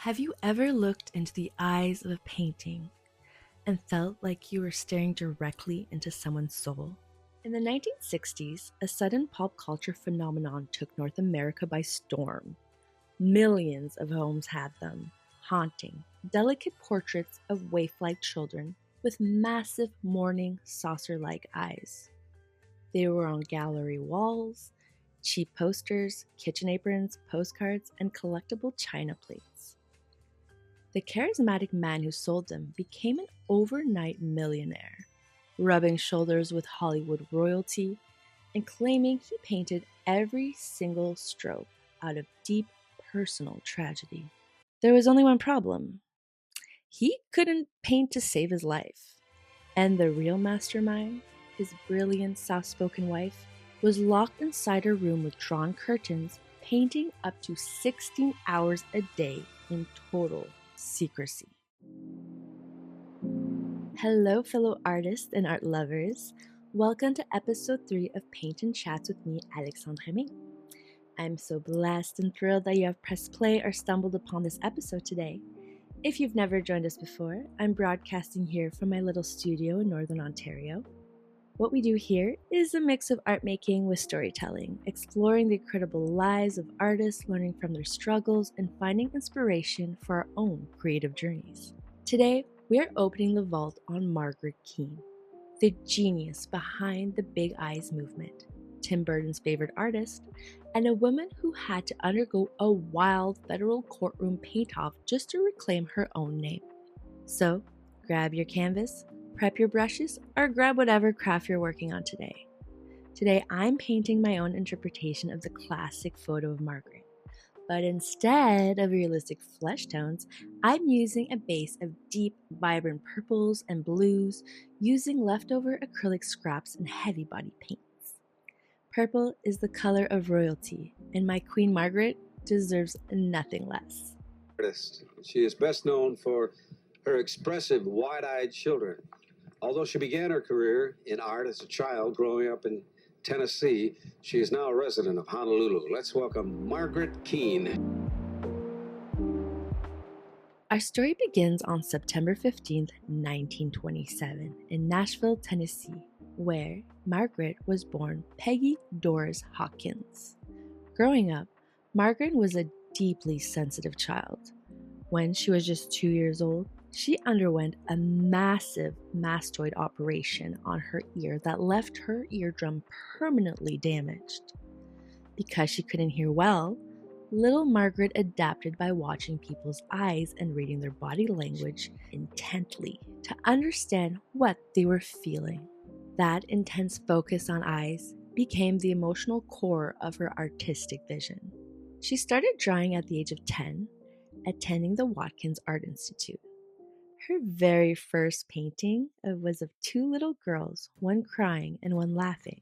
Have you ever looked into the eyes of a painting and felt like you were staring directly into someone's soul? In the 1960s, a sudden pop culture phenomenon took North America by storm. Millions of homes had them, haunting, delicate portraits of waif-like children with massive morning saucer-like eyes. They were on gallery walls, cheap posters, kitchen aprons, postcards, and collectible china plates. The charismatic man who sold them became an overnight millionaire, rubbing shoulders with Hollywood royalty and claiming he painted every single stroke out of deep personal tragedy. There was only one problem. He couldn't paint to save his life. And the real mastermind, his brilliant, soft-spoken wife, was locked inside a room with drawn curtains, painting up to 16 hours a day in total secrecy. Hello, fellow artists and art lovers. Welcome to episode 3 of Paint and Chats with me, Alexandre Aimée. I'm so blessed and thrilled that you have pressed play or stumbled upon this episode today. If you've never joined us before, I'm broadcasting here from my little studio in Northern Ontario. What we do here is a mix of art making with storytelling, exploring the incredible lives of artists, learning from their struggles, and finding inspiration for our own creative journeys. Today, we are opening the vault on Margaret Keane, the genius behind the Big Eyes movement, Tim Burton's favorite artist, and a woman who had to undergo a wild federal courtroom paint-off just to reclaim her own name. So, grab your canvas, prep your brushes, or grab whatever craft you're working on today. Today, I'm painting my own interpretation of the classic photo of Margaret. But instead of realistic flesh tones, I'm using a base of deep, vibrant purples and blues, using leftover acrylic scraps and heavy body paints. Purple is the color of royalty, and my Queen Margaret deserves nothing less. She is best known for her expressive, wide-eyed children. Although she began her career in art as a child growing up in Tennessee, she is now a resident of Honolulu. Let's welcome Margaret Keane. Our story begins on September 15th, 1927, in Nashville, Tennessee, where Margaret was born Peggy Doris Hawkins. Growing up, Margaret was a deeply sensitive child. When she was just 2 years old, she underwent a massive mastoid operation on her ear that left her eardrum permanently damaged. Because she couldn't hear well, little Margaret adapted by watching people's eyes and reading their body language intently to understand what they were feeling. That intense focus on eyes became the emotional core of her artistic vision. She started drawing at the age of 10, attending the Watkins Art Institute. Her very first painting was of two little girls, one crying and one laughing,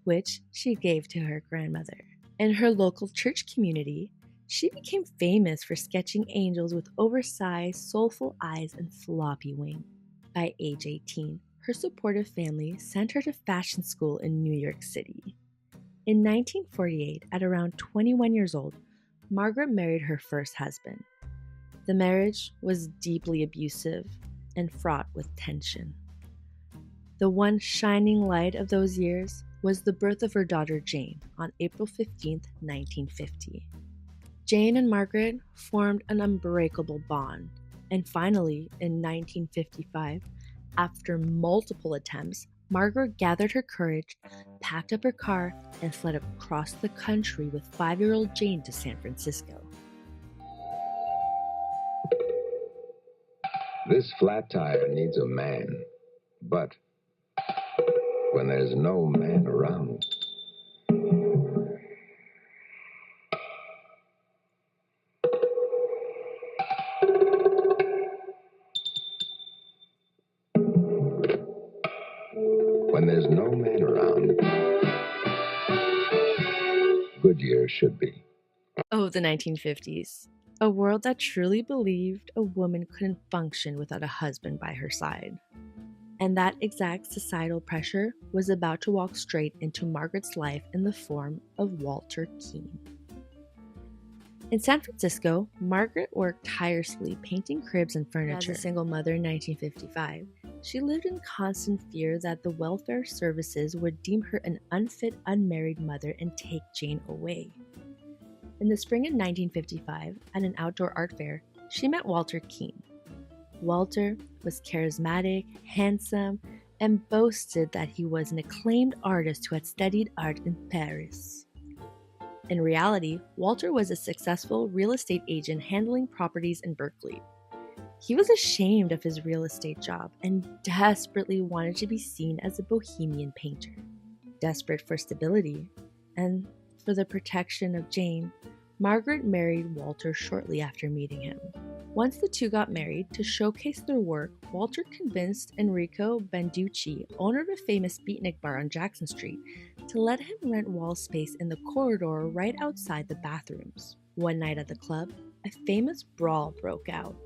which she gave to her grandmother. In her local church community, she became famous for sketching angels with oversized, soulful eyes and floppy wings. By age 18, her supportive family sent her to fashion school in New York City. In 1948, at around 21 years old, Margaret married her first husband. The marriage was deeply abusive and fraught with tension. The one shining light of those years was the birth of her daughter Jane on April 15, 1950. Jane and Margaret formed an unbreakable bond, and finally, in 1955, after multiple attempts, Margaret gathered her courage, packed up her car, and fled across the country with 5-year-old Jane to San Francisco. This flat tire needs a man, but when there's no man around, Goodyear should be. Oh, the 1950s. A world that truly believed a woman couldn't function without a husband by her side. And that exact societal pressure was about to walk straight into Margaret's life in the form of Walter Keane. In San Francisco, Margaret worked tirelessly painting cribs and furniture. As a single mother in 1955, she lived in constant fear that the welfare services would deem her an unfit, unmarried mother and take Jane away. In the spring of 1955, at an outdoor art fair, she met Walter Keane. Walter was charismatic, handsome, and boasted that he was an acclaimed artist who had studied art in Paris. In reality, Walter was a successful real estate agent handling properties in Berkeley. He was ashamed of his real estate job and desperately wanted to be seen as a bohemian painter. Desperate for stability and for the protection of Jane, Margaret married Walter shortly after meeting him. Once the two got married, to showcase their work, Walter convinced Enrico Banducci, owner of a famous beatnik bar on Jackson Street, to let him rent wall space in the corridor right outside the bathrooms. One night at the club, a famous brawl broke out.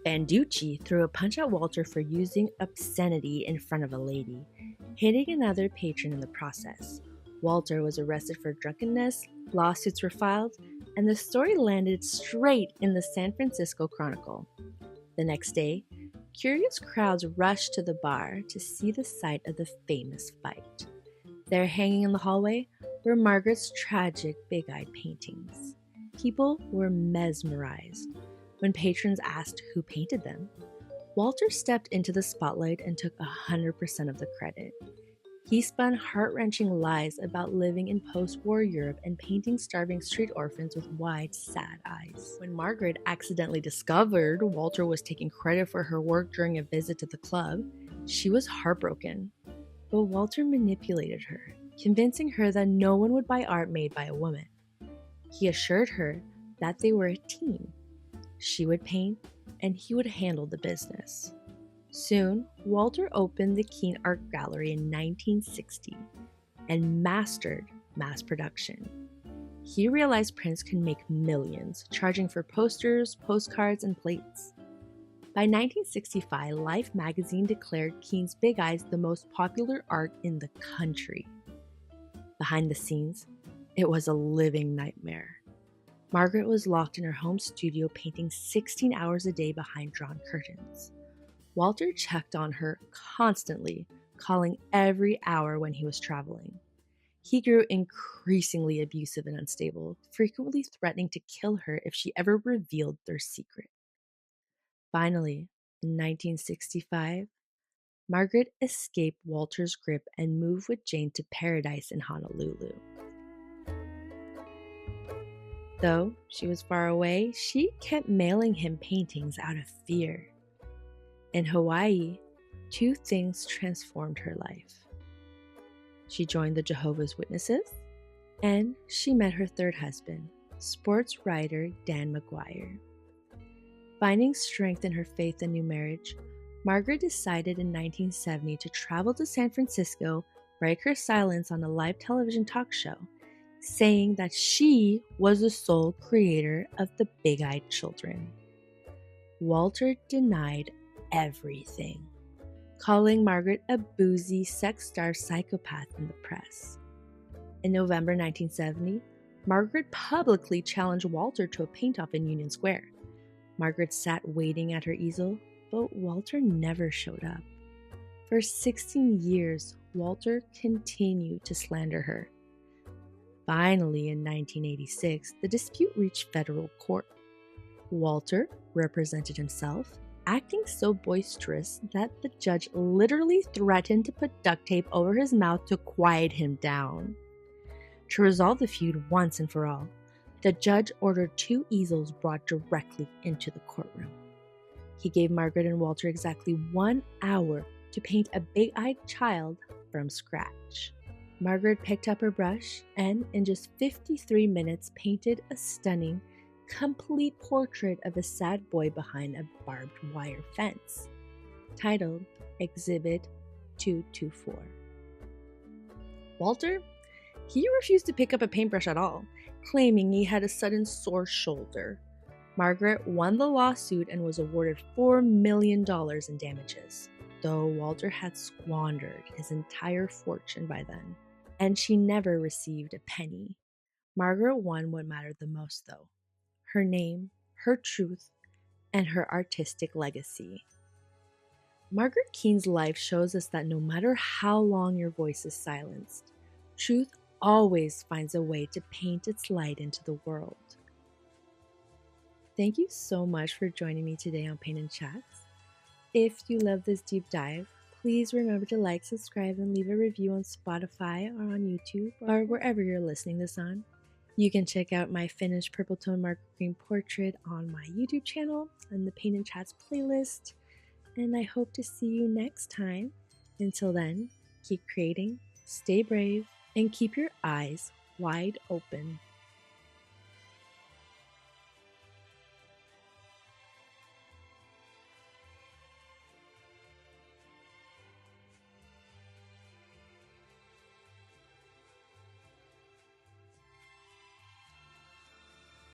Banducci threw a punch at Walter for using obscenity in front of a lady, hitting another patron in the process. Walter was arrested for drunkenness, lawsuits were filed, and the story landed straight in the San Francisco Chronicle. The next day, curious crowds rushed to the bar to see the site of the famous fight. There, hanging in the hallway, were Margaret's tragic big-eyed paintings. People were mesmerized. When patrons asked who painted them, Walter stepped into the spotlight and took 100% of the credit. He spun heart-wrenching lies about living in post-war Europe and painting starving street orphans with wide, sad eyes. When Margaret accidentally discovered Walter was taking credit for her work during a visit to the club, she was heartbroken. But Walter manipulated her, convincing her that no one would buy art made by a woman. He assured her that they were a team. She would paint, and he would handle the business. Soon, Walter opened the Keane Art Gallery in 1960 and mastered mass production. He realized prints could make millions, charging for posters, postcards, and plates. By 1965, Life magazine declared Keane's Big Eyes the most popular art in the country. Behind the scenes, it was a living nightmare. Margaret was locked in her home studio painting 16 hours a day behind drawn curtains. Walter checked on her constantly, calling every hour when he was traveling. He grew increasingly abusive and unstable, frequently threatening to kill her if she ever revealed their secret. Finally, in 1965, Margaret escaped Walter's grip and moved with Jane to Paradise in Honolulu. Though she was far away, she kept mailing him paintings out of fear. In Hawaii, two things transformed her life. She joined the Jehovah's Witnesses, and she met her third husband, sports writer Dan McGuire. Finding strength in her faith and new marriage, Margaret decided in 1970 to travel to San Francisco, break her silence on a live television talk show, saying that she was the sole creator of the big-eyed children. Walter denied everything, calling Margaret a boozy, sex-starved psychopath in the press. In November 1970, Margaret publicly challenged Walter to a paint-off in Union Square. Margaret sat waiting at her easel, but Walter never showed up. For 16 years, Walter continued to slander her. Finally, in 1986, the dispute reached federal court. Walter represented himself, acting so boisterous that the judge literally threatened to put duct tape over his mouth to quiet him down. To resolve the feud once and for all, the judge ordered 2 easels brought directly into the courtroom. He gave Margaret and Walter exactly 1 hour to paint a big-eyed child from scratch. Margaret picked up her brush and, in just 53 minutes, painted a stunning, complete portrait of a sad boy behind a barbed wire fence, titled Exhibit 224. Walter, he refused to pick up a paintbrush at all, claiming he had a sudden sore shoulder. Margaret won the lawsuit and was awarded $4 million in damages, though Walter had squandered his entire fortune by then, and she never received a penny. Margaret won what mattered the most, though: her name, her truth, and her artistic legacy. Margaret Keane's life shows us that no matter how long your voice is silenced, truth always finds a way to paint its light into the world. Thank you so much for joining me today on Pain and Chats. If you love this deep dive, please remember to like, subscribe, and leave a review on Spotify or on YouTube or wherever you're listening this on. You can check out my finished purple tone Margaret Keane portrait on my YouTube channel and the Pain and Chats playlist. And I hope to see you next time. Until then, keep creating, stay brave, and keep your eyes wide open.